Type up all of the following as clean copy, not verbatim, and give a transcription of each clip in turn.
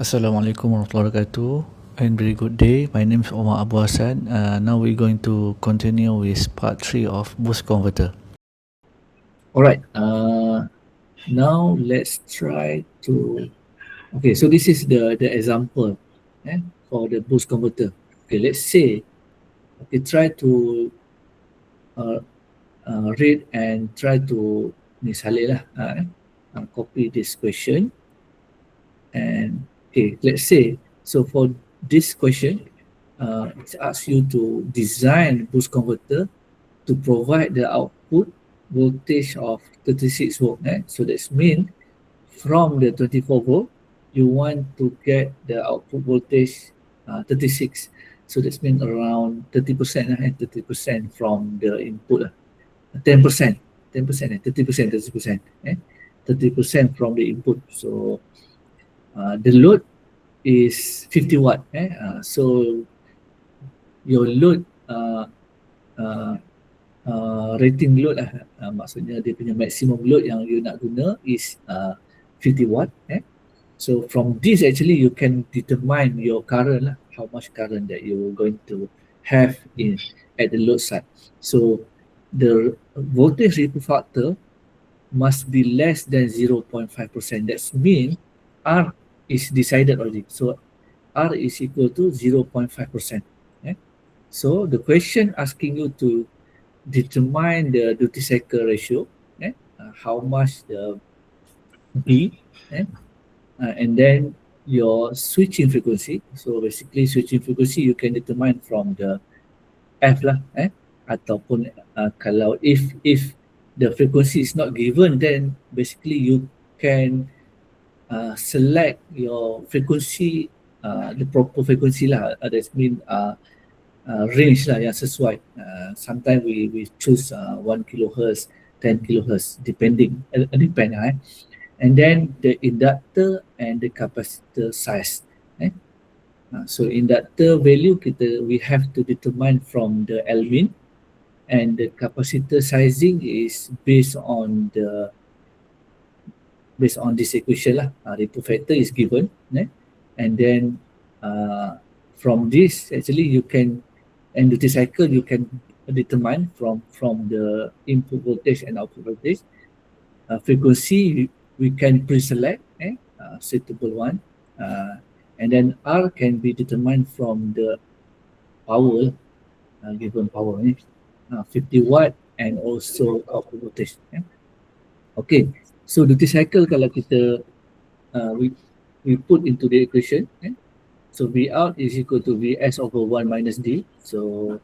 Assalamualaikum warahmatullahi wabarakatuh, and very good day. My name is Omar Abu Hassan. Now we're going to continue with part 3 of boost converter. Alright, now let's try to, okay, so this is the example for the boost converter. Okay, let's say, okay, try to uh, read and try to, ni salih lah, copy this question. And okay, let's say, so for this question, it asks you to design boost converter to provide the output voltage of 36 volt. So that's mean from the 24 volt, you want to get the output voltage 36. So that's mean around 30%, 30% from the input. 10%, 10%, 30%, 30%, 30% from the input. So the load is 50 watt. So your load uh, rating load lah, maksudnya dia punya maximum load yang you nak guna is 50 watt. So from this actually you can determine your current lah, how much current that you're going to have in at the load side. So the voltage ripple factor must be less than 0.5%. That means R is decided already. So R is equal to 0.5%. So the question asking you to determine the duty cycle ratio, how much the B, and then your switching frequency. So basically switching frequency you can determine from the F lah, ataupun kalau if the frequency is not given, then basically you can select your frequency, the proper frequency lah. That means range lah yang sesuai. Sometimes we choose 1 kilohertz, 10 kilohertz, depending, depend. And then the inductor and the capacitor size. So inductor value we have to determine from the Elvin, and the capacitor sizing is based on this equation lah. Ripple factor is given, and then from this actually you can, and duty cycle you can determine from the input voltage and output voltage. Frequency we can pre-select suitable one, and then R can be determined from the power, given power, 50 watt, and also output voltage. Okay, so duty cycle kalau kita we put into the equation, so V out is equal to Vs over 1 minus D. So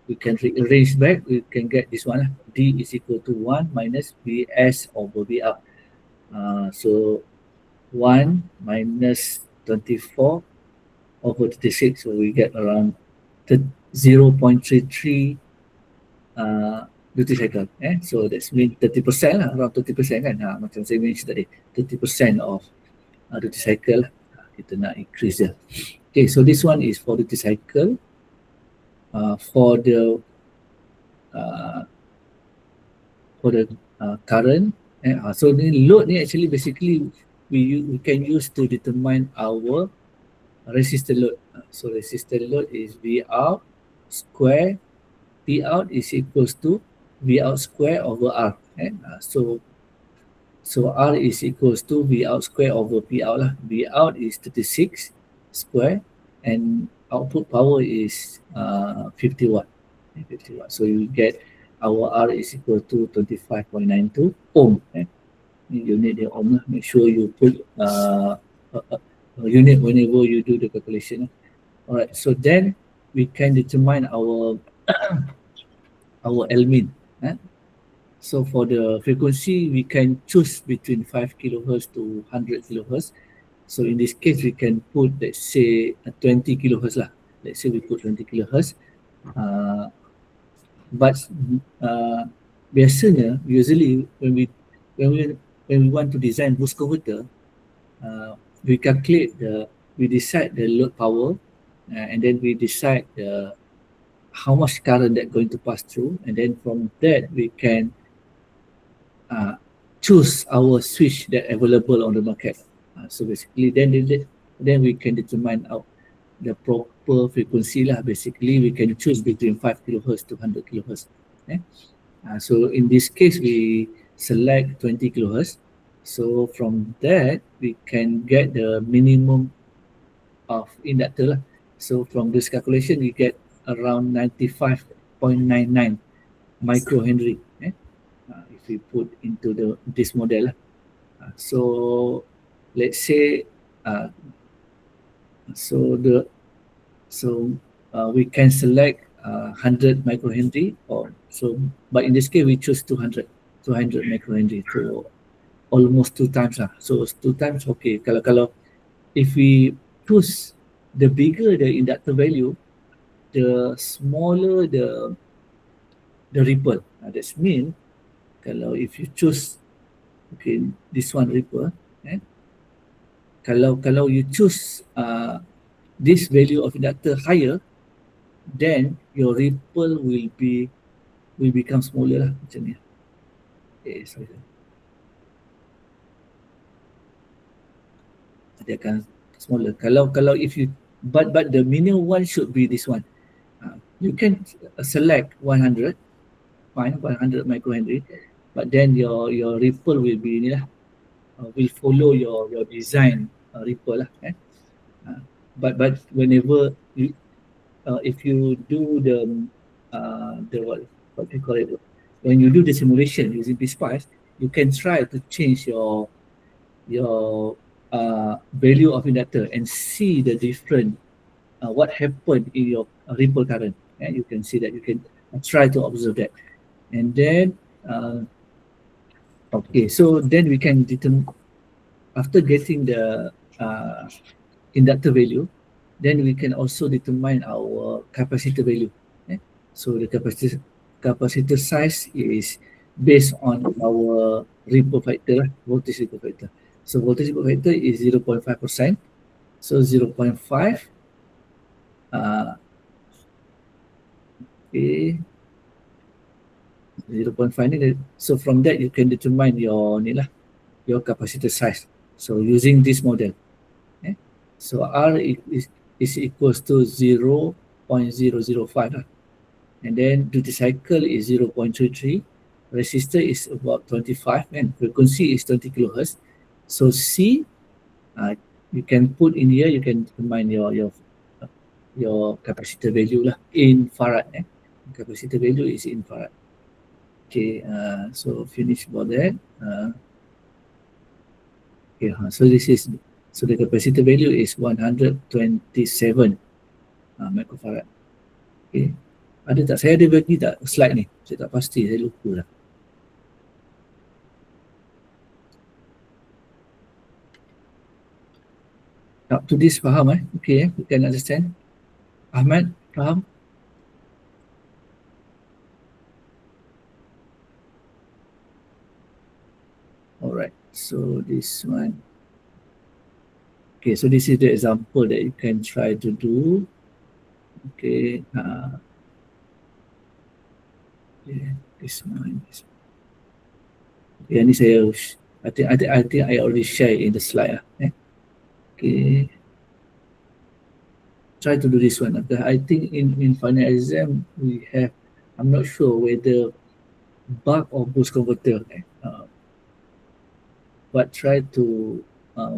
we can rearrange back, we can get this one. D is equal to 1 minus Vs over V out. So 1 minus 24 over 36, so we get around 0.33 duty cycle. So that's mean 30% lah, around 30% kan. Macam saya mention tadi, 30% of duty cycle kita nak increase dia. Okay, so this one is for duty cycle. For the current, so the load ni actually basically we can use to determine our resistor load. So resistor load is V out square, P out is equals to V out square over R. So R is equals to V out square over P out lah. V out is 36 square, and output power is 50 watt. 50 watt. So you get our R is equal to 25.92 ohm. You need the ohm. Make sure you put a unit whenever you do the calculation. Alright, so then we can determine our our Lmin. So for the frequency, we can choose between 5 kilohertz to 100 kilohertz. So in this case, we can put, let's say, 20 kilohertz lah. Let's say we put 20 kilohertz. But biasanya, usually when we want to design boost converter, we calculate we decide the load power, and then we decide how much current that's going to pass through, and then from that we can choose our switch that available on the market. So basically, then then we can determine out the proper frequency lah. Basically, we can choose between 5 kilohertz to 100 kilohertz. Eh? So in this case, we select 20 kilohertz. So from that, we can get the minimum of inductor lah. So from this calculation, we get around 95.99 microhenry. If we put into this model lah. So let's say uh, so the so we can select 100 microhenry, or so, but in this case we choose 200 microhenry, so almost two times lah. So two times okay. Kalau if we choose the bigger the inductor value, the smaller the ripple. That's mean kalau if you choose okay this one ripple, kalau you choose this value of inductor higher, then your ripple will become smaller lah, macam ni. Okay, sorry. Dia akan smaller. Kalau if you but the minimum one should be this one. You can select 100, fine, 100 microhenry, but then your ripple will be ni lah, will follow your design ripple lah. But whenever you if you do the what do you call it? When you do the simulation using PSpice, you can try to change your value of inductor and see the different what happened in your ripple current. You can see that. You can try to observe that, and then okay. So then we can determine after getting the inductor value, then we can also determine our capacitor value. So the capacitor size is based on our ripple factor, voltage ripple factor. So voltage ripple factor is 0.5%. So 0.5 okay, 0.5 ni. So from that you can determine your ni lah, your capacitor size. So using this model, so R is equals to 0.005 lah. And then duty cycle is 0.33, resistor is about 25, and frequency is 20 kilohertz. So C, you can put in here, you can determine your capacitor value lah in farad. Capacitor value is in farad. Okay, so finish about that. Okay, so this is, so the capacitor value is 127 microfarad. Okay, ada tak, saya ada bagi tak slide ni? Saya tak pasti, saya lupa lah. Up to this faham okay, you can understand. Ahmad, faham? Alright, so this one. Okay, so this is the example that you can try to do. Okay, okay, this one. Okay, ni saya, I think I already share in the slide. Okay, try to do this one. I think in final exam we have, I'm not sure whether buck or boost converter. But try to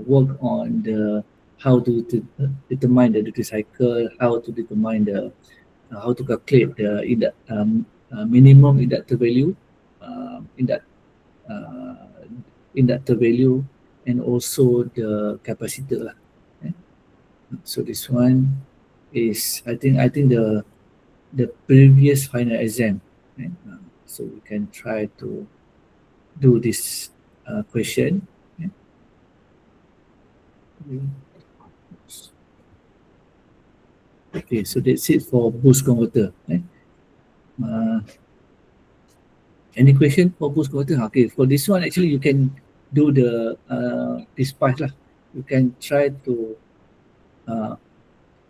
work on the how to determine the duty cycle, how to determine the how to calculate the minimum inductor value, inductor value, and also the capacitor lah. So this one is I think the previous final exam. So we can try to do this question. Okay, so that's it for boost converter. Any question for boost converter? Okay, for this one actually you can do the PSpice lah. You can try to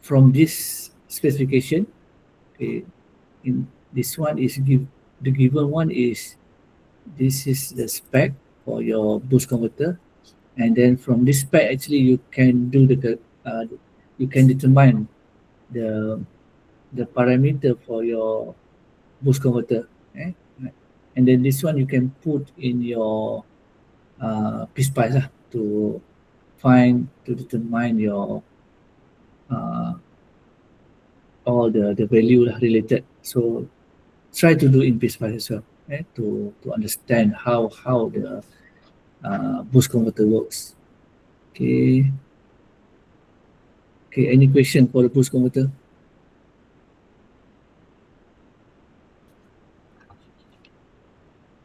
from this specification. Okay, in this one is the given one is this is the spec for your boost converter, and then from this spec actually you can do the you can determine the the parameter for your boost converter. Eh? And then this one you can put in your PSpice lah, to determine your uh, all the value lah related. So try to do in PSpice as well, to understand how the boost converter works. Okay. Okay. Any question for the boost converter?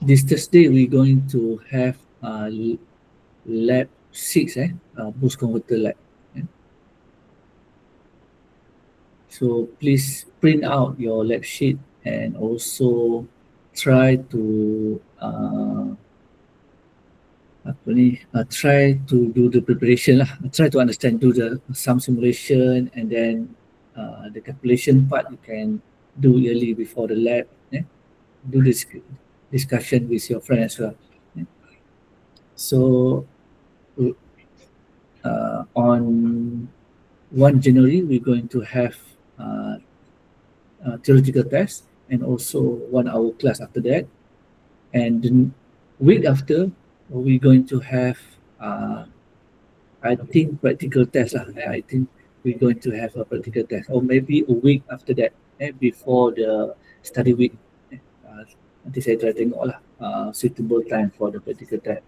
This Thursday we're going to have lab 6, boost converter lab. eh. So please print out your lab sheet and also try to try to do the preparation lah. Try to understand, do the some simulation, and then the calculation part you can do early before the lab. Do this discussion with your friend as well. So on 1 January, we're going to have theoretical test and also 1 hour class after that. And the week after, we're going to have, I think, practical test. I think we're going to have a practical test, or maybe a week after that, before the study week. Nanti saya try tengok lah suitable time for the practical test.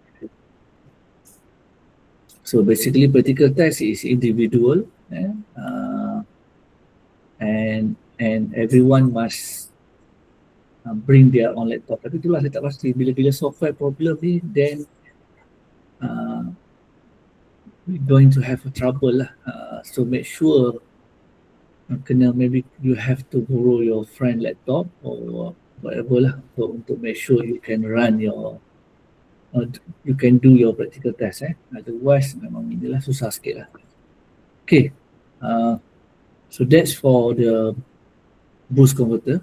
So basically practical test is individual, and everyone must bring their own laptop. Tapi itulah saya tak pasti, bila software problem ni, then we're going to have a trouble lah. So make sure maybe you have to borrow your friend laptop or whatever lah, untuk make sure you can run your you can do your practical test. Otherwise memang inilah susah sikit lah. Okay, so that's for the boost converter.